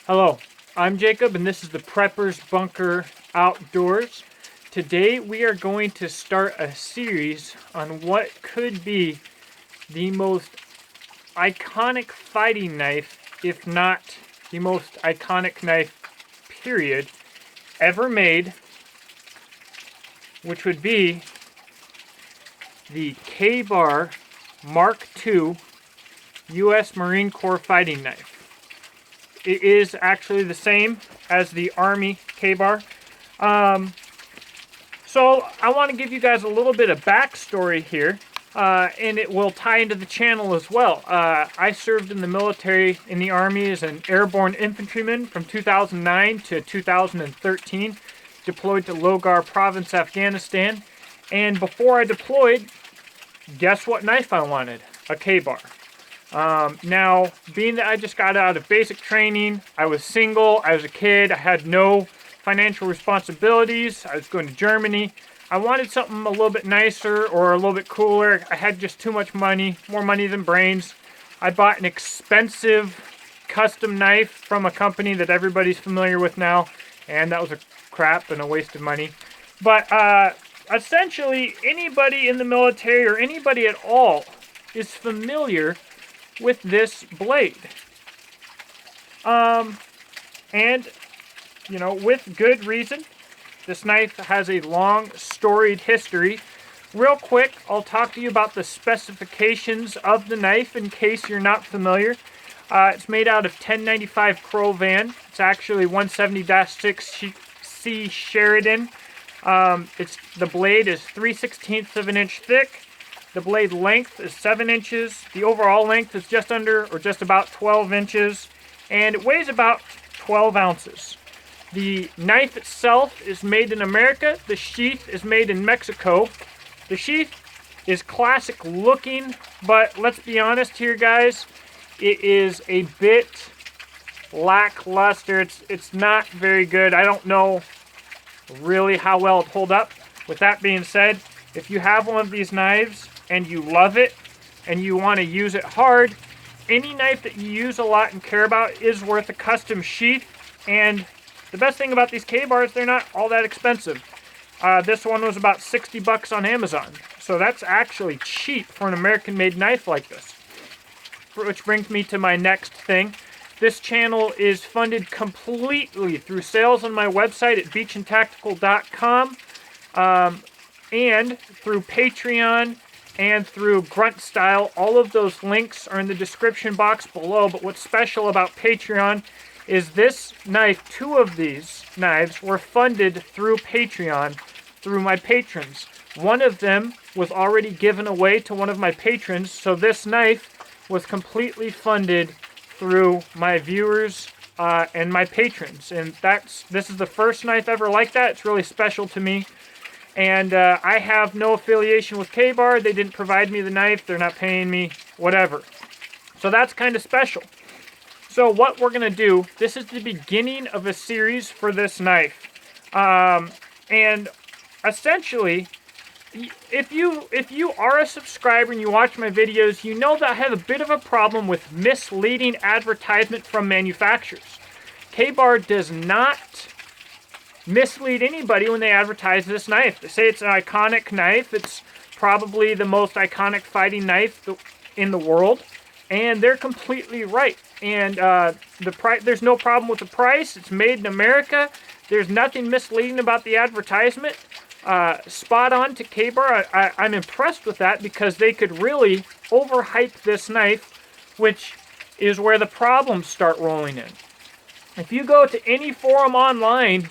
Hello, I'm Jacob and this is the Prepper's Bunker Outdoors. Today we are going to start a series on what could be the most iconic fighting knife, if not the most iconic knife, period, ever made, which would be the Kabar Mk2 U.S. Marine Corps fighting knife. It is actually the same as the Army Kabar. So I want to give you guys a little bit of backstory here, and it will tie into the channel as well. I served in the military in the Army as an airborne infantryman from 2009 to 2013, deployed to Logar Province, Afghanistan. And before I deployed, guess what knife I wanted? A Kabar. Now, being that I just got out of basic training, I was single, I was a kid, I had no financial responsibilities, I was going to Germany. I wanted something a little bit nicer or a little bit cooler. I had just too much money, more money than brains. I bought an expensive custom knife from a company that everybody's familiar with now, and that was a crap and a waste of money. But essentially, anybody in the military or anybody at all is familiar with this blade. And, you know, with good reason. This knife has a long, storied history. Real quick, I'll talk to you about the specifications of the knife in case you're not familiar. It's made out of 1095 Crovan. It's actually 170-6C Sheridan. The blade is 3/16 of an inch thick. The blade length is 7 inches. The overall length is just under or just about 12 inches. And it weighs about 12 ounces. The knife itself is made in America. The sheath is made in Mexico. The sheath is classic looking, but let's be honest here, guys. It is a bit lackluster. It's not very good. I don't know really how well it holds up. With that being said, if you have one of these knives and you love it and you want to use it hard, any knife that you use a lot and care about is worth a custom sheath. And the best thing about these K-bars, they're not all that expensive. This one was about 60 bucks on Amazon, so that's actually cheap for an American-made knife like this. Which brings me to my next thing. This channel is funded completely through sales on my website at beachandtactical.com, and through Patreon and through Grunt Style. All of those links are in the description box below. But what's special about Patreon is this knife, 2 of these knives were funded through Patreon, through my patrons. One of them was already given away to one of my patrons, so this knife was completely funded through my viewers and my patrons. And this is the first knife ever like that. It's really special to me. And I have no affiliation with K-Bar. They didn't provide me the knife. They're not paying me, whatever. So that's kind of special. So what we're going to do, this is the beginning of a series for this knife. And essentially, if you are a subscriber and you watch my videos, you know that I have a bit of a problem with misleading advertisement from manufacturers. K-Bar does not mislead anybody when they advertise this knife. They say it's an iconic knife. It's probably the most iconic fighting knife in the world, and they're completely right. And there's no problem with the price. It's made in America. There's nothing misleading about the advertisement. Spot on to K-Bar. I'm impressed with that because they could really overhype this knife, which is where the problems start rolling in. If you go to any forum online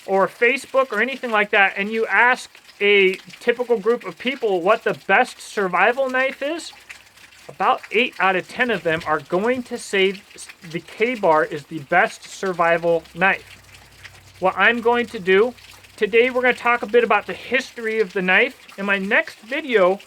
or Facebook or anything like that, and you ask a typical group of people what the best survival knife is, about 8 out of 10 of them are going to say the K-Bar is the best survival knife. What I'm going to do, today we're going to talk a bit about the history of the knife. In my next video,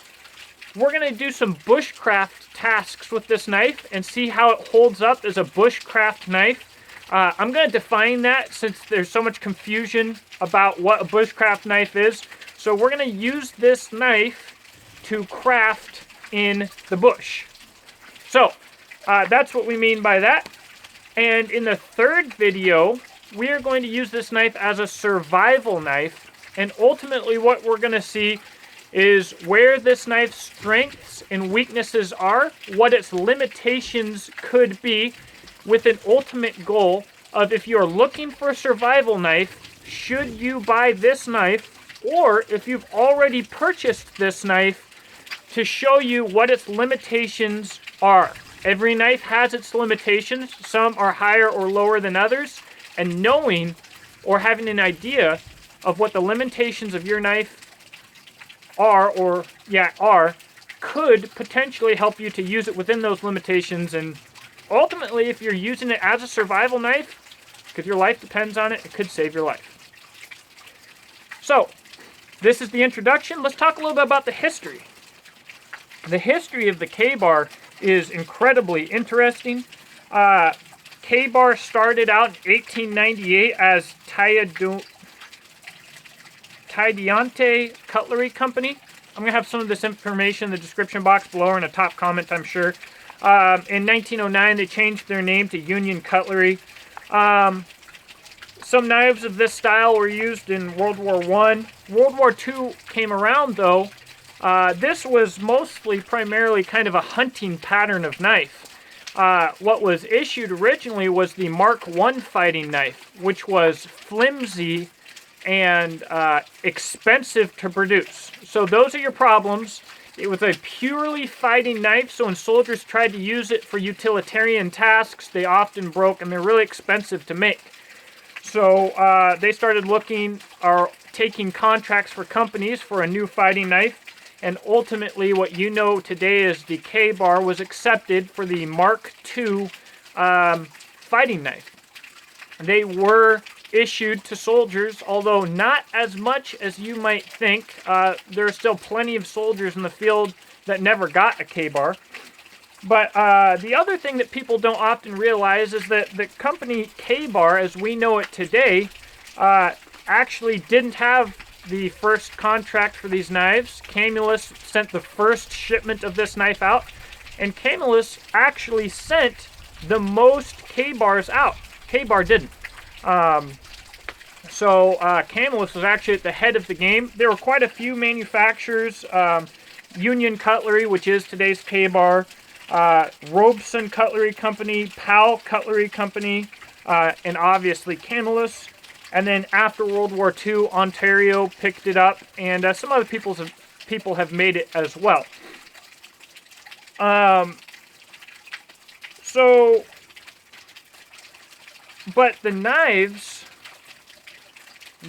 we're going to do some bushcraft tasks with this knife and see how it holds up as a bushcraft knife. I'm going to define that since there's so much confusion about what a bushcraft knife is. So we're going to use this knife to craft in the bush. So that's what we mean by that. And in the third video, we are going to use this knife as a survival knife. And ultimately what we're going to see is where this knife's strengths and weaknesses are, what its limitations could be, with an ultimate goal of, if you're looking for a survival knife, should you buy this knife, or if you've already purchased this knife, to show you what its limitations are. Every knife has its limitations. Some are higher or lower than others, and knowing or having an idea of what the limitations of your knife are could potentially help you to use it within those limitations. And ultimately, if you're using it as a survival knife, because your life depends on it, it could save your life. So, this is the introduction. Let's talk a little bit about the history. The history of the Kabar is incredibly interesting. Kabar started out in 1898 as Tidiante Cutlery Company. I'm going to have some of this information in the description box below or in a top comment, I'm sure. In 1909, they changed their name to Union Cutlery. Some knives of this style were used in World War I. World War II came around, though. This was primarily kind of a hunting pattern of knife. What was issued originally was the Mark I fighting knife, which was flimsy and expensive to produce. So those are your problems. It was a purely fighting knife, so when soldiers tried to use it for utilitarian tasks, they often broke, and they're really expensive to make. So they started looking or taking contracts for companies for a new fighting knife, and ultimately what you know today as the Kabar was accepted for the Mark II fighting knife. They were issued to soldiers, although not as much as you might think. There are still plenty of soldiers in the field that never got a Kabar. But the other thing that people don't often realize is that the company Kabar, as we know it today, actually didn't have the first contract for these knives. Camulus sent the first shipment of this knife out, and Camulus actually sent the most Kabars out. Kabar didn't. So Camulus was actually at the head of the game. There were quite a few manufacturers. Union Cutlery, which is today's Kabar, Robeson Cutlery Company, Powell Cutlery Company, and obviously Camulus. And then after World War II, Ontario picked it up, and some other people have made it as well. But the knives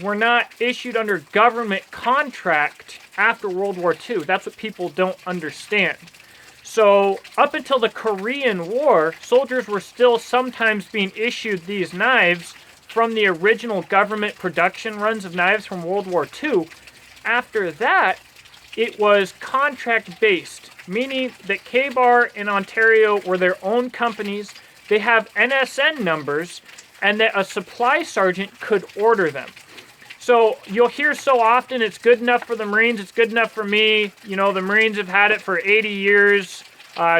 were not issued under government contract after World War II. That's what people don't understand. So up until the Korean War, soldiers were still sometimes being issued these knives from the original government production runs of knives from World War II. After that, it was contract-based, meaning that Kabar and Ontario were their own companies. They have NSN numbers, and that a supply sergeant could order them. So you'll hear so often, it's good enough for the Marines, it's good enough for me. You know, the Marines have had it for 80 years,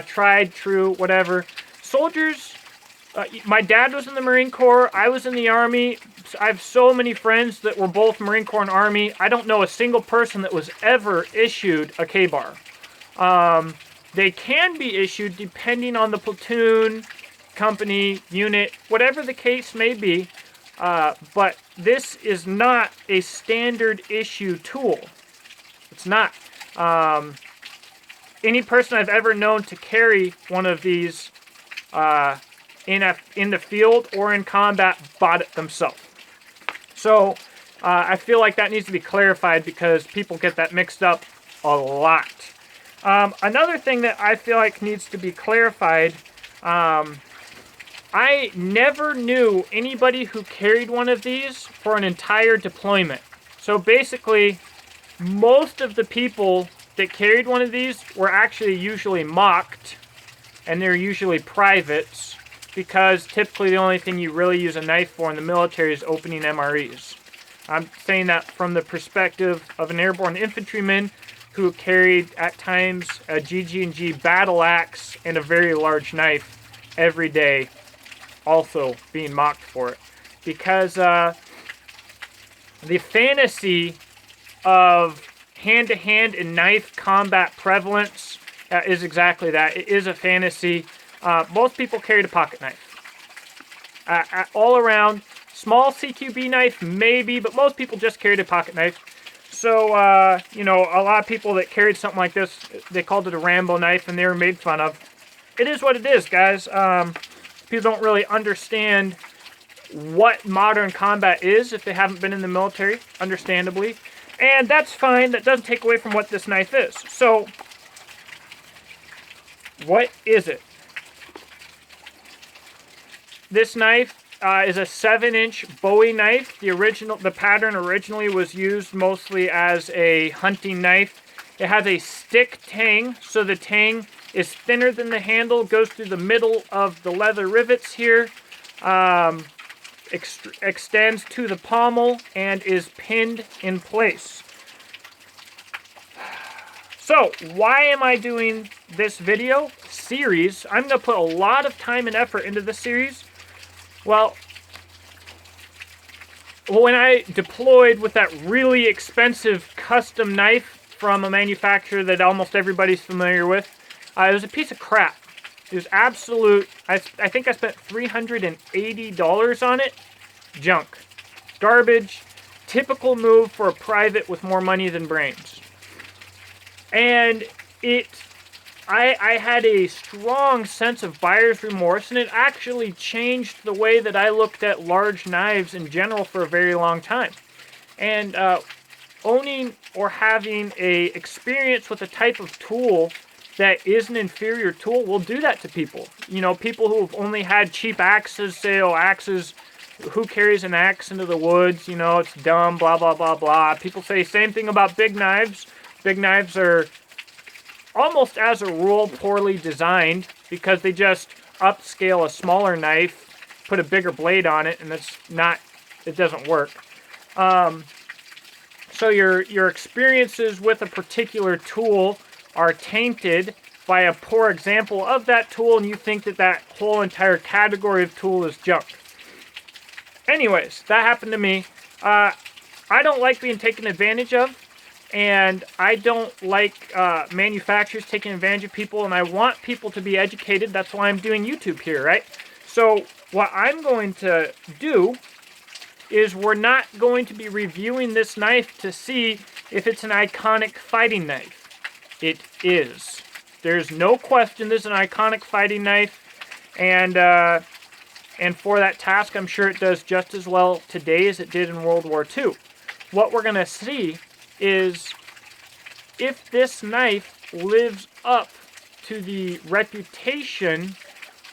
tried, true, whatever. Soldiers, my dad was in the Marine Corps, I was in the Army. I have so many friends that were both Marine Corps and Army. I don't know a single person that was ever issued a Kabar. They can be issued depending on the platoon, company, unit, whatever the case may be. But this is not a standard issue tool. It's not. Any person I've ever known to carry one of these in the field or in combat bought it themselves. So I feel like that needs to be clarified because people get that mixed up a lot. Another thing that I feel like needs to be clarified, I never knew anybody who carried one of these for an entire deployment. So basically, most of the people that carried one of these were actually usually mocked, and they're usually privates, because typically the only thing you really use a knife for in the military is opening MREs. I'm saying that from the perspective of an airborne infantryman who carried at times a GG&G battle axe and a very large knife every day also being mocked for it. Because the fantasy of hand-to-hand and knife combat prevalence is exactly that. It is a fantasy. Most people carried a pocket knife. All around. Small CQB knife, maybe, but most people just carried a pocket knife. So, you know, a lot of people that carried something like this, they called it a Rambo knife, and they were made fun of. It is what it is, guys. People don't really understand what modern combat is if they haven't been in the military, understandably. And that's fine. That doesn't take away from what this knife is. So, what is it? This knife is a 7-inch Bowie knife. The pattern originally was used mostly as a hunting knife. It has a stick tang, so the tang is thinner than the handle, goes through the middle of the leather rivets here, extends to the pommel, and is pinned in place. So, why am I doing this video series? I'm going to put a lot of time and effort into this series. Well, when I deployed with that really expensive custom knife from a manufacturer that almost everybody's familiar with, it was a piece of crap. It was absolute, I think I spent $380 on it. Junk. Garbage. Typical move for a private with more money than brains. And I had a strong sense of buyer's remorse, and it actually changed the way that I looked at large knives in general for a very long time. And owning or having a experience with a type of tool that is an inferior tool will do that to people. You know, people who have only had cheap axes say, oh, axes, who carries an axe into the woods? You know, it's dumb, blah, blah, blah, blah. People say same thing about big knives. Big knives are almost as a rule poorly designed because they just upscale a smaller knife, put a bigger blade on it, and it doesn't work. So your experiences with a particular tool are tainted by a poor example of that tool, and you think that that whole entire category of tool is junk. Anyways, that happened to me. I don't like being taken advantage of. And I don't like manufacturers taking advantage of people, and I want people to be educated. That's why I'm doing YouTube here, right? So what I'm going to do is we're not going to be reviewing this knife to see if it's an iconic fighting knife. It is. There's no question this is an iconic fighting knife, and for that task, I'm sure it does just as well today as it did in World War II. What we're going to see is if this knife lives up to the reputation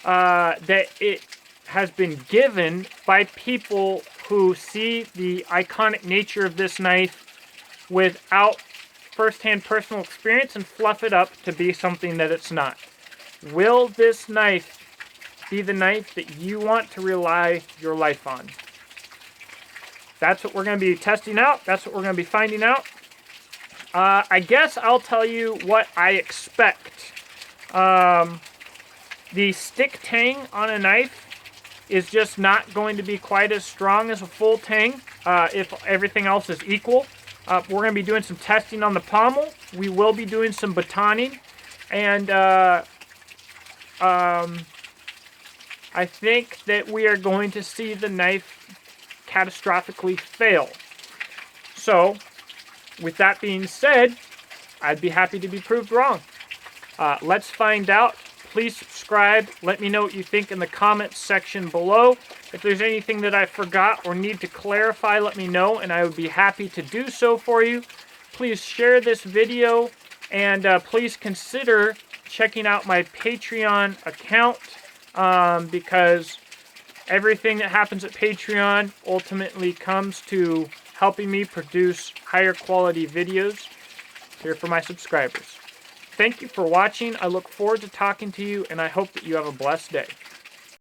that it has been given by people who see the iconic nature of this knife without first-hand personal experience and fluff it up to be something that it's not. Will this knife be the knife that you want to rely your life on? That's what we're going to be testing out. That's what we're going to be finding out. I guess I'll tell you what I expect. The stick tang on a knife is just not going to be quite as strong as a full tang if everything else is equal. We're going to be doing some testing on the pommel. We will be doing some batoning. And I think that we are going to see the knife catastrophically fail. So, with that being said, I'd be happy to be proved wrong. Let's find out. Please subscribe. Let me know what you think in the comments section below. If there's anything that I forgot or need to clarify, let me know, and I would be happy to do so for you. Please share this video, and please consider checking out my Patreon account, because everything that happens at Patreon ultimately comes to helping me produce higher quality videos here for my subscribers. Thank you for watching. I look forward to talking to you, and I hope that you have a blessed day.